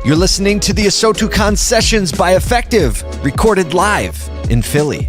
You're listening to the ASOTU CON Sessions by Effectv, recorded live in Philly.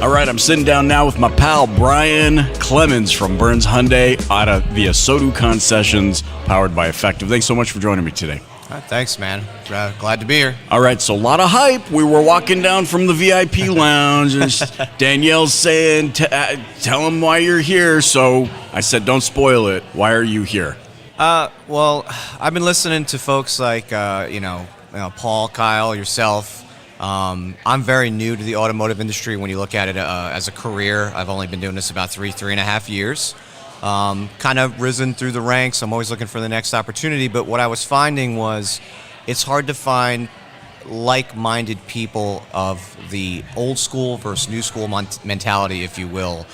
All right, I'm sitting down now with my pal Brian Clemens from Burns Hyundai out of the ASOTU CON Sessions, powered by Effectv. Thanks so much for joining me today. Thanks, man. Glad to be here. All right, so a lot of hype. We were walking down from the VIP lounge, and Danielle's saying, tell them why you're here. So I said, don't spoil it. Why are you here? Well, I've been listening to folks like, Paul, Kyle, yourself. I'm very new to the automotive industry when you look at it as a career. I've only been doing this about three and a half years. Kind of risen through the ranks. I'm always looking for the next opportunity. But what I was finding was it's hard to find like-minded people of the old school versus new school mentality, if you will,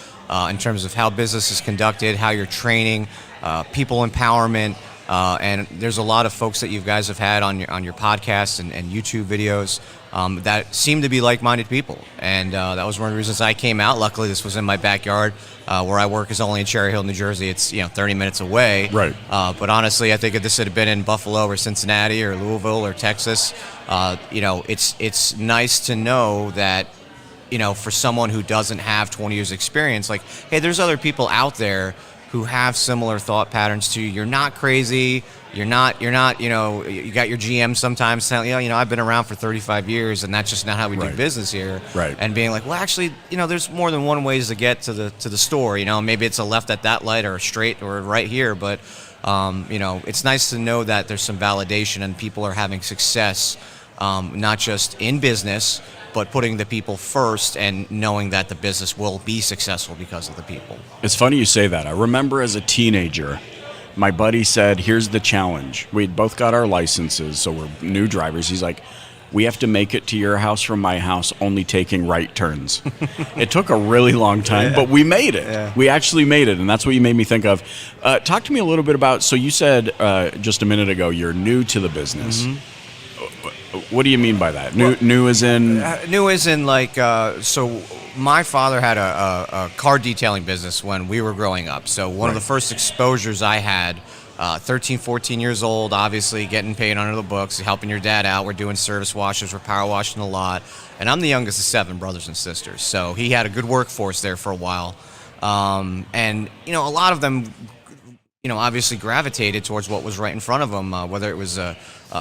in terms of how business is conducted, how you're training, people empowerment. And there's a lot of folks that you guys have had on your podcasts and YouTube videos that seem to be like-minded people. And that was one of the reasons I came out. Luckily, this was in my backyard. Where I work is only in Cherry Hill, New Jersey. It's 30 minutes away. Right. But honestly, I think if this had been in Buffalo or Cincinnati or Louisville or Texas, it's nice to know that, for someone who doesn't have 20 years experience, like, hey, there's other people out there who have similar thought patterns to you. You're not crazy. You're not, you got your GM sometimes telling, I've been around for 35 years and that's just not how we do business here. Right. And being like, well, actually, there's more than one ways to get to the store. Maybe it's a left at that light or a straight or right here. But, it's nice to know that there's some validation and people are having success, not just in business, but putting the people first and knowing that the business will be successful because of the people. It's funny you say that. I remember as a teenager, my buddy said, here's the challenge. We'd both got our licenses, so we're new drivers. He's like, we have to make it to your house from my house only taking right turns. It took a really long time, but we made it. Yeah. We actually made it, and that's what you made me think of. Talk to me a little bit about, so you said just a minute ago, you're new to the business. Mm-hmm. What do you mean by that? New as in? New as in so my father had a car detailing business when we were growing up. So one of the first exposures I had, 13, 14 years old, obviously getting paid under the books, helping your dad out. We're doing service washes, we're power washing a lot. And I'm the youngest of 7 brothers and sisters. So he had a good workforce there for a while. And, a lot of them, obviously gravitated towards what was right in front of them, whether it was a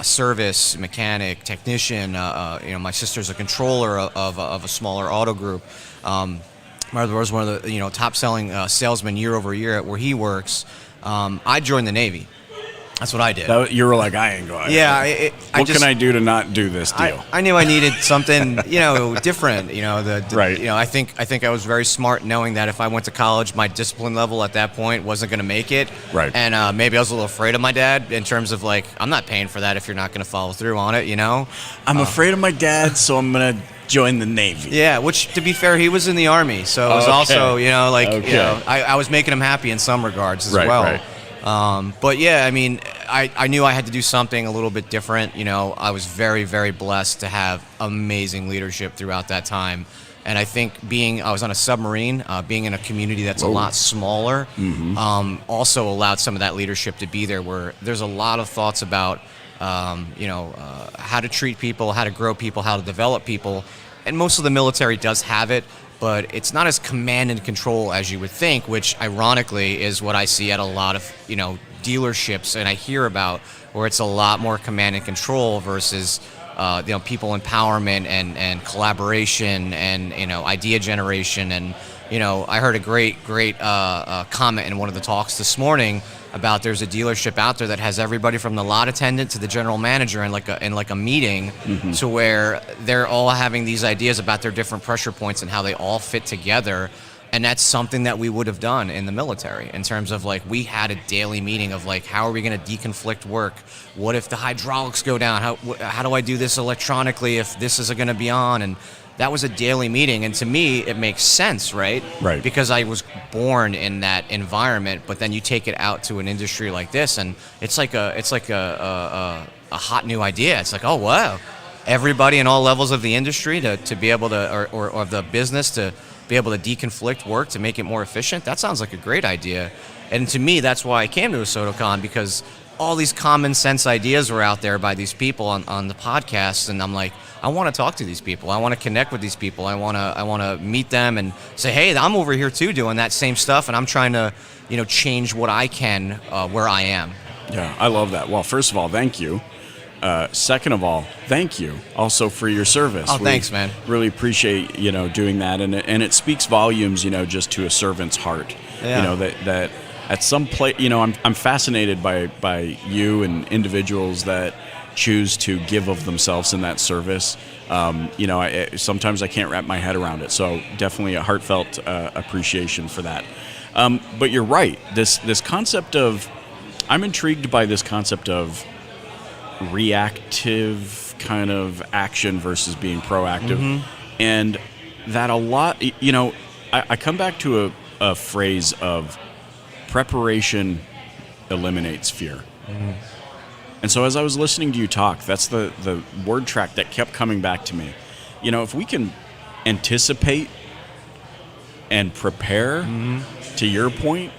service, mechanic, technician. My sister's a controller of a smaller auto group. My brother was one of the top-selling salesmen year over year at where he works. I joined the Navy. That's what I did. You were like, I ain't going. Yeah. What can I do to not do this deal? I knew I needed something, different. Right. I think I was very smart knowing that if I went to college, my discipline level at that point wasn't going to make it. Right. And maybe I was a little afraid of my dad in terms of I'm not paying for that if you're not going to follow through on it. I'm afraid of my dad, so I'm gonna join the Navy. Yeah, which, to be fair, he was in the Army, so it was also, I was making him happy in some regards as well. Right. But yeah, I knew I had to do something a little bit different. I was very, very blessed to have amazing leadership throughout that time. And I think I was on a submarine, being in a community that's a lot smaller, also allowed some of that leadership to be there, where there's a lot of thoughts about, how to treat people, how to grow people, how to develop people. And most of the military does have it, but it's not as command and control as you would think, which ironically is what I see at a lot of, dealerships and I hear about, where it's a lot more command and control versus, people empowerment and collaboration and, idea generation. And, I heard a great comment in one of the talks this morning about there's a dealership out there that has everybody from the lot attendant to the general manager in like a meeting, to where they're all having these ideas about their different pressure points and how they all fit together. And that's something that we would have done in the military in terms of we had a daily meeting of how are we going to deconflict work? What if the hydraulics go down? How do I do this electronically if this is going to be on? And that was a daily meeting, and to me, it makes sense, right? Right. Because I was born in that environment, but then you take it out to an industry like this, and it's like a hot new idea. It's like, oh wow, everybody in all levels of the industry to be able to, or of the business to be able to deconflict work to make it more efficient. That sounds like a great idea, and to me, that's why I came to ASOTU CON, because all these common sense ideas were out there by these people on the podcast, and I'm like, I want to talk to these people. I want to connect with these people. I want to meet them and say, hey, I'm over here too doing that same stuff, and I'm trying to, change what I can where I am. Yeah, I love that. Well, first of all, thank you. Second of all, thank you also for your service. Oh, thanks, man. Really appreciate doing that, and it speaks volumes, just to a servant's heart. Yeah. That at some place, I'm fascinated by you and individuals that choose to give of themselves in that service. Sometimes I can't wrap my head around it. So definitely a heartfelt appreciation for that. But you're right. This concept of, I'm intrigued by this concept of reactive kind of action versus being proactive. And that a lot, I come back to a phrase of preparation eliminates fear. And so as I was listening to you talk, that's the word track that kept coming back to me. If we can anticipate and prepare, to your point,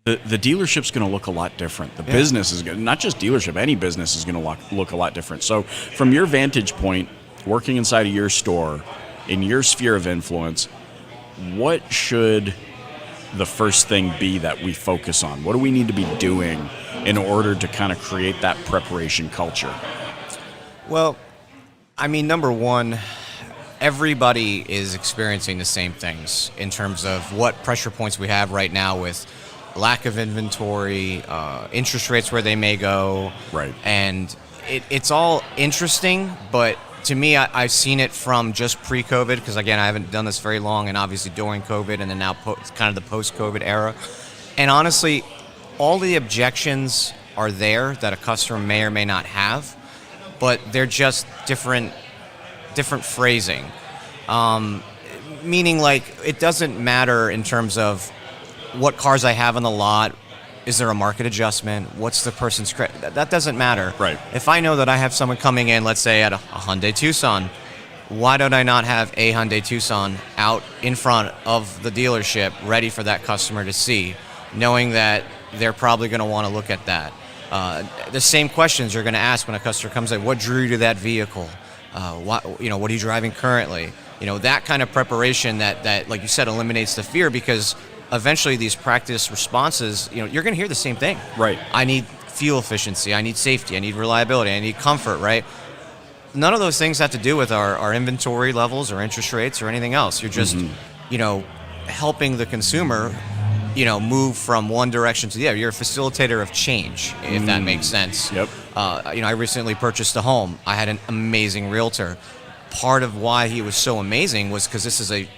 the dealership's going to look a lot different. The business is going to, not just dealership, any business is going to look a lot different. So from your vantage point, working inside of your store, in your sphere of influence, what should the first thing be that we focus on? What do we need to be doing in order to kind of create that preparation culture? Well, I mean, number one, everybody is experiencing the same things in terms of what pressure points we have right now with lack of inventory, interest rates where they may go. Right. And it's all interesting, but to me, I've seen it from just pre-COVID, because again, I haven't done this very long, and obviously during COVID, and then now kind of the post-COVID era. And honestly, all the objections are there that a customer may or may not have, but they're just different phrasing. Meaning, like, it doesn't matter in terms of what cars I have on the lot. Is there a market adjustment? What's the person's credit? That doesn't matter. Right. If I know that I have someone coming in, let's say at a Hyundai Tucson, why don't I not have a Hyundai Tucson out in front of the dealership ready for that customer to see, knowing that they're probably going to want to look at that? The same questions you're going to ask when a customer comes in. What drew you to that vehicle? What are you driving currently? That kind of preparation that, like you said, eliminates the fear, because eventually these practice responses, you're going to hear the same thing. Right. I need fuel efficiency. I need safety. I need reliability. I need comfort, right? None of those things have to do with our inventory levels or interest rates or anything else. You're just, helping the consumer, move from one direction to the other. You're a facilitator of change, if that makes sense. Yep. I recently purchased a home. I had an amazing realtor. Part of why he was so amazing was because this is a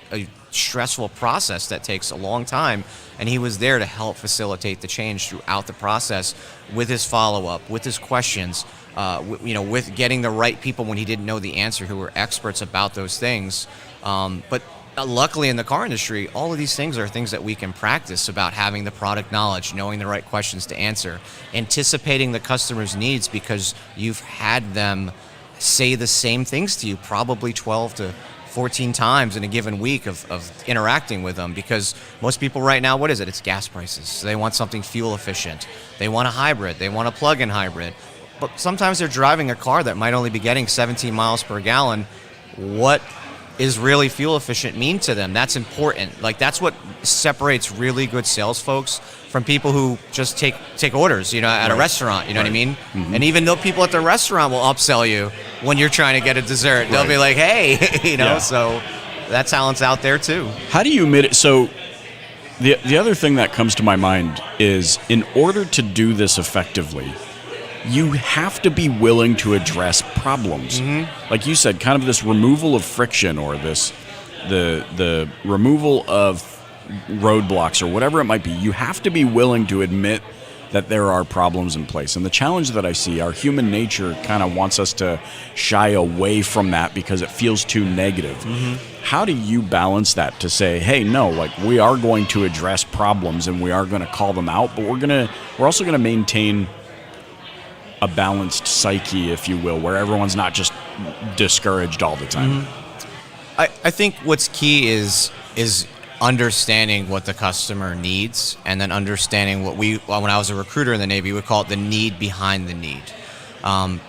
stressful process that takes a long time, and he was there to help facilitate the change throughout the process with his follow-up, with his questions, with getting the right people when he didn't know the answer, who were experts about those things. But luckily in the car industry, all of these things are things that we can practice about having the product knowledge, knowing the right questions to answer, anticipating the customer's needs, because you've had them say the same things to you probably 12 to 14 times in a given week of interacting with them. Because most people right now, what is it? It's gas prices. So they want something fuel efficient. They want a hybrid. They want a plug-in hybrid. But sometimes they're driving a car that might only be getting 17 miles per gallon. What is really fuel efficient mean to them? That's important. Like, that's what separates really good sales folks from people who just take orders, at a restaurant, what I mean? Mm-hmm. And even though people at the restaurant will upsell you when you're trying to get a dessert, they'll be like, hey, so that talent's out there too. How do you admit it? So the other thing that comes to my mind is, in order to do this effectively, you have to be willing to address problems. Mm-hmm. Like you said, kind of this removal of friction, or the removal of roadblocks, or whatever it might be. You have to be willing to admit that there are problems in place. And the challenge that I see, our human nature kind of wants us to shy away from that because it feels too negative. Mm-hmm. How do you balance that to say, hey, no, like, we are going to address problems and we are going to call them out, but we're also going to maintain a balanced psyche, if you will, where everyone's not just discouraged all the time? Mm-hmm. I think what's key is understanding what the customer needs, and then understanding what when I was a recruiter in the Navy, we would call it the need behind the need.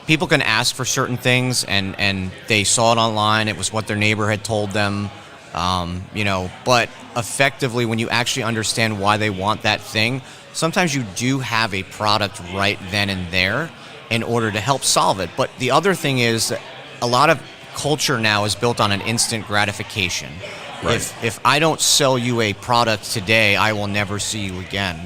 People can ask for certain things, and they saw it online. It was what their neighbor had told them, but effectively, when you actually understand why they want that thing, sometimes you do have a product right then and there in order to help solve it. But the other thing is that a lot of culture now is built on an instant gratification. Right. If I don't sell you a product today, I will never see you again.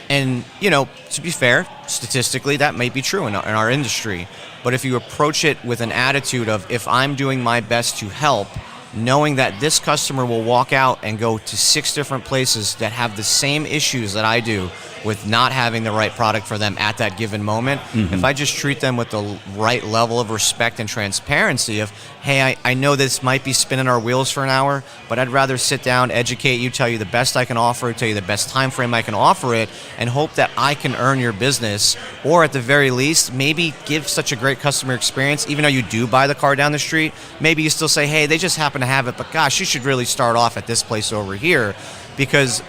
And, to be fair, statistically, that may be true in our industry. But if you approach it with an attitude of, if I'm doing my best to help, knowing that this customer will walk out and go to 6 different places that have the same issues that I do with not having the right product for them at that given moment, if I just treat them with the right level of respect and transparency of, hey, I know this might be spinning our wheels for an hour, but I'd rather sit down, educate you, tell you the best I can offer, tell you the best time frame I can offer it, and hope that I can earn your business, or at the very least, maybe give such a great customer experience. Even though you do buy the car down the street, maybe you still say, hey, they just happen to have it, but gosh, you should really start off at this place over here. Because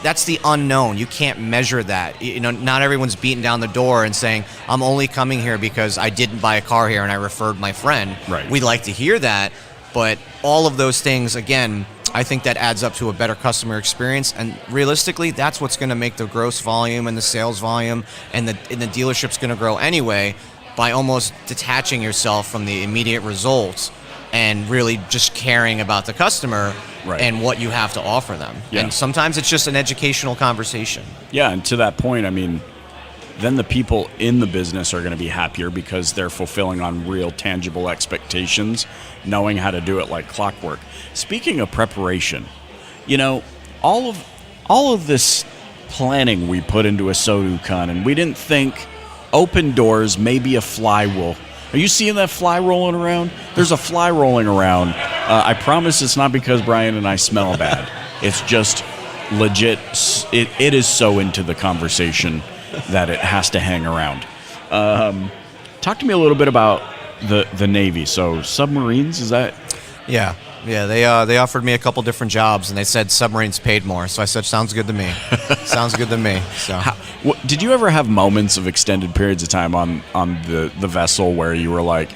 that's the unknown. You can't measure that. Not everyone's beating down the door and saying, I'm only coming here because I didn't buy a car here and I referred my friend. Right. We'd like to hear that, but all of those things, again, I think that adds up to a better customer experience. And realistically, that's what's going to make the gross volume and the sales volume and the dealership's going to grow anyway, by almost detaching yourself from the immediate results and really just caring about the customer. Right. And what you have to offer them. Yeah. And sometimes it's just an educational conversation. Yeah, and to that point, then the people in the business are going to be happier because they're fulfilling on real tangible expectations, knowing how to do it like clockwork. Speaking of preparation, all of this planning we put into ASOTU Con, and we didn't think open doors, maybe a flywheel. Are you seeing that fly rolling around? There's a fly rolling around. I promise it's not because Brian and I smell bad. It's just legit. It is so into the conversation that it has to hang around. Talk to me a little bit about the Navy. So submarines, is that? Yeah. They offered me a couple different jobs, and they said submarines paid more. So I said, sounds good to me. Sounds good to me. So, did you ever have moments of extended periods of time on the vessel where you were like,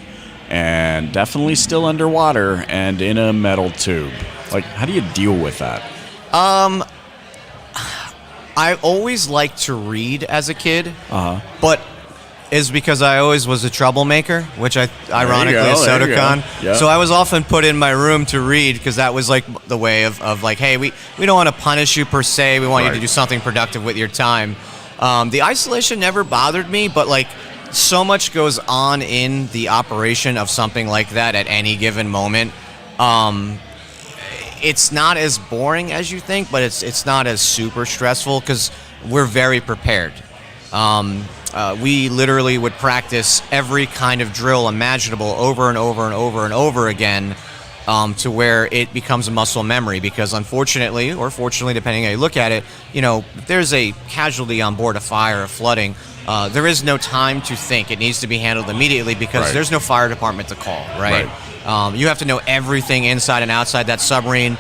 and definitely still underwater and in a metal tube? Like, how do you deal with that? I always liked to read as a kid, but is because I always was a troublemaker, which ironically is ASOTU Con. Yep. So I was often put in my room to read because that was like the way of like, hey, we don't want to punish you per se. We want you to do something productive with your time. The isolation never bothered me, but like so much goes on in the operation of something like that at any given moment. It's not as boring as you think, but it's not as super stressful because we're very prepared. We literally would practice every kind of drill imaginable over and over and over and over again to where it becomes a muscle memory. Because unfortunately, or fortunately, depending how you look at it, if there's a casualty on board, a fire, a flooding, there is no time to think. It needs to be handled immediately because there's no fire department to call, right? You have to know everything inside and outside that submarine.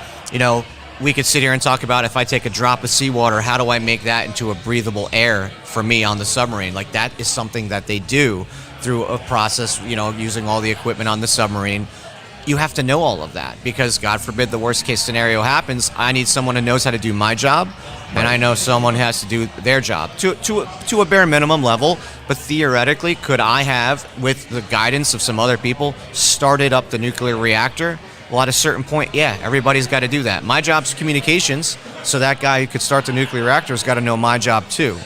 We could sit here and talk about, if I take a drop of seawater, how do I make that into a breathable air for me on the submarine? Like, that is something that they do through a process, using all the equipment on the submarine. You have to know all of that because, God forbid, the worst case scenario happens. I need someone who knows how to do my job, and I know someone who has to do their job to a bare minimum level. But theoretically, could I have, with the guidance of some other people, started up the nuclear reactor? Well, at a certain point, everybody's got to do that. My job's communications, so that guy who could start the nuclear reactor has got to know my job too,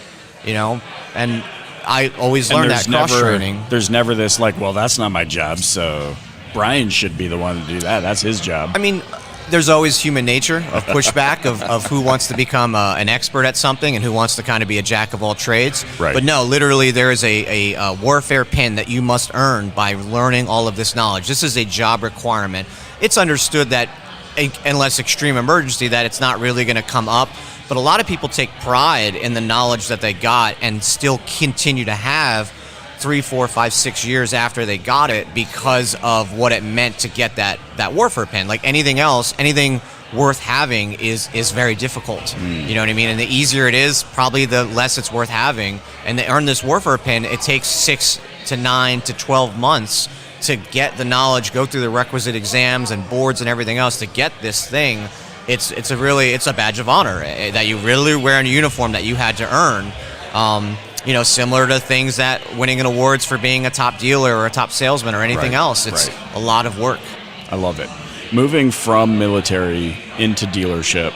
And I always learn that cross-training. There's never this like, well, that's not my job, so Brian should be the one to do that. That's his job. There's always human nature of pushback of who wants to become an expert at something and who wants to kind of be a jack of all trades. Right. But no, literally there is a warfare pin that you must earn by learning all of this knowledge. This is a job requirement. It's understood that unless extreme emergency, that it's not really going to come up. But a lot of people take pride in the knowledge that they got and still continue to have 3, 4, 5, 6 years after they got it because of what it meant to get that warfare pin. Like anything else, anything worth having is very difficult. You know what I mean? And the easier it is, probably the less it's worth having. And to earn this warfare pin, it takes 6 to 9 to 12 months to get the knowledge, go through the requisite exams and boards and everything else to get this thing. It's a badge of honor that you really wear in a uniform that you had to earn. You know, similar to things that winning an awards for being a top dealer or a top salesman or anything else. It's a lot of work. I love it. Moving from military into dealership,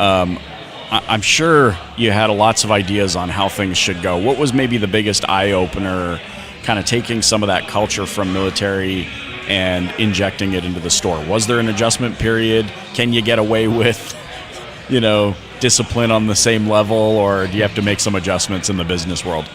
I'm sure you had lots of ideas on how things should go. What was maybe the biggest eye-opener, kind of taking some of that culture from military and injecting it into the store? Was there an adjustment period? Can you get away with, you know, discipline on the same level, or do you have to make some adjustments in the business world?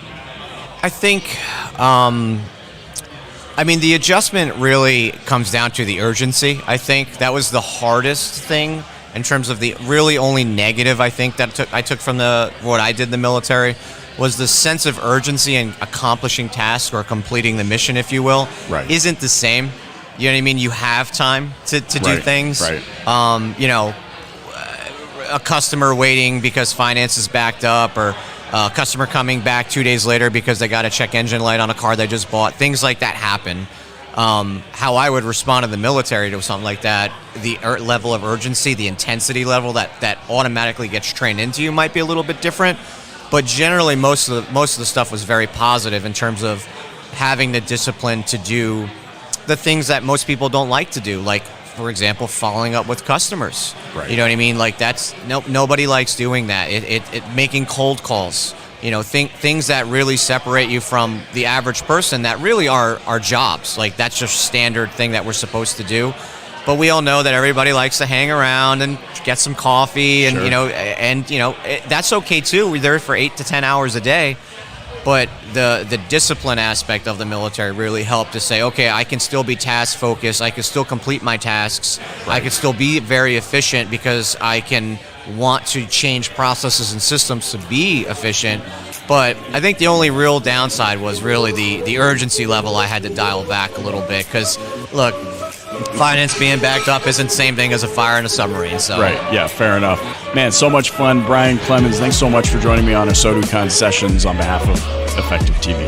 I think, I mean, the adjustment really comes down to the urgency. I think that was the hardest thing in terms of the really only negative I think that I took from what I did in the military was the sense of urgency in accomplishing tasks or completing the mission, if you will, isn't the same. You know what I mean? You have time to do things. You know, a customer waiting because finance is backed up, or a customer coming back 2 days later because they got a check engine light on a car they just bought. Things like that happen. How I would respond in the military to something like that, the level of urgency, the intensity level that automatically gets trained into you might be a little bit different. But generally, most of the stuff was very positive in terms of having the discipline to do the things that most people don't like to do, like, for example, following up with customers. You know what I mean? Like, that's nobody likes doing that. It making cold calls. You know, things that really separate you from the average person that really are jobs. Like, that's just standard thing that we're supposed to do. But we all know that everybody likes to hang around and get some coffee, and that's okay too. We're there for 8 to 10 hours a day. But the discipline aspect of the military really helped to say, okay, I can still be task focused. I can still complete my tasks. I can still be very efficient because I can want to change processes and systems to be efficient. But I think the only real downside was really the urgency level I had to dial back a little bit. Because, look, finance being backed up isn't the same thing as a fire in a submarine. So. Yeah, fair enough. Man, so much fun. Brian Clemens, thanks so much for joining me on ASOTU CON Sessions on behalf of Effectv TV.